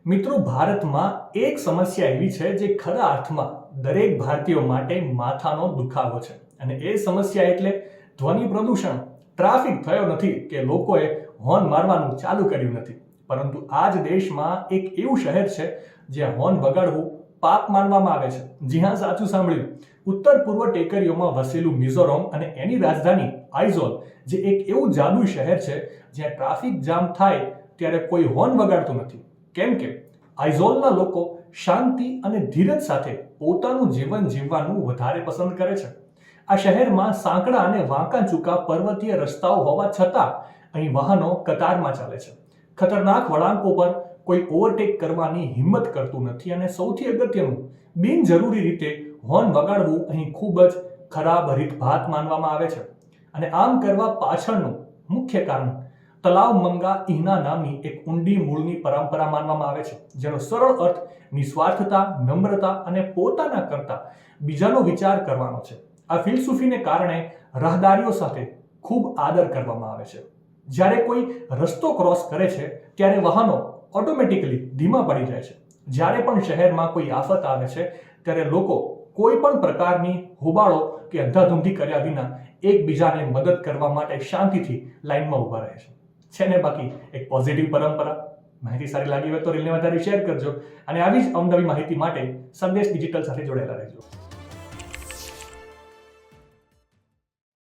મિત્રો, ભારતમાં એક સમસ્યા એવી છે જે ખરા અર્થમાં દરેક ભારતીયો માટે માથાનો દુખાવો છે. અને એ સમસ્યા એટલે ધ્વનિ પ્રદૂષણ. ટ્રાફિક થયો નથી કે લોકોએ હોર્ન મારવાનું ચાલુ કર્યું નથી, પરંતુ આ જ દેશમાં એક એવું શહેર છે જ્યાં હોર્ન વગાડવું પાપ માનવામાં આવે છે. જી હા, સાચું સાંભળ્યું. ઉત્તર પૂર્વ ટેકરીઓમાં વસેલું મિઝોરમ અને એની રાજધાની આઇઝોલ, જે એક એવું જાદુઈ શહેર છે જ્યાં ટ્રાફિક જામ થાય ત્યારે કોઈ હોર્ન વગાડતું નથી. કેમ કે આઇઝોલના લોકો શાંતિ અને ધીરજ સાથે પોતાનું જીવન જીવવાનું વધારે પસંદ કરે છે. આ શહેરમાં સાંકડા અને વાંકા ચૂકા પર્વતીય રસ્તાઓ હોવા છતાં અહીં વાહનો કતારમાં ચાલે છે. ખતરનાક વળાંકો પર કોઈ ઓવરટેક કરવાની હિંમત કરતું નથી અને સૌથી અગત્યનું, બિનજરૂરી રીતે હોર્ન વગાડવું અહીં ખૂબ જ ખરાબ રીતભાત માનવામાં આવે છે. અને આમ કરવા પાછળનું મુખ્ય કારણ તલાવ મંગા ઈહના નામની એક ઊંડી મૂળની પરંપરા માનવામાં આવે છે, જેનો સરળ અર્થ નિસ્વાર્થતા, નમ્રતા અને પોતાના કરતા બીજાનો વિચાર કરવાનો છે. આ ફિલસૂફીને કારણે રાહદારીઓ સાથે ખૂબ આદર કરવામાં આવે છે. જ્યારે કોઈ રસ્તો ક્રોસ કરે છે ત્યારે વાહનો ઓટોમેટિકલી ધીમા પડી જાય છે. જ્યારે પણ શહેરમાં કોઈ આફત આવે છે ત્યારે લોકો કોઈ પણ પ્રકારની હોબાળો કે અંધાધૂંધી કર્યા વિના એકબીજાને મદદ કરવા માટે શાંતિથી લાઈનમાં ઊભા રહે છે. છે ને બાકી એક પોઝિટિવ પરંપરા. માહિતી સારી લાગી હોય તો રીલને વધારે શેર કરજો અને આવી જ અવનવી માહિતી માટે સંદેશ ડિજિટલ સાથે જોડાયેલા રહેજો.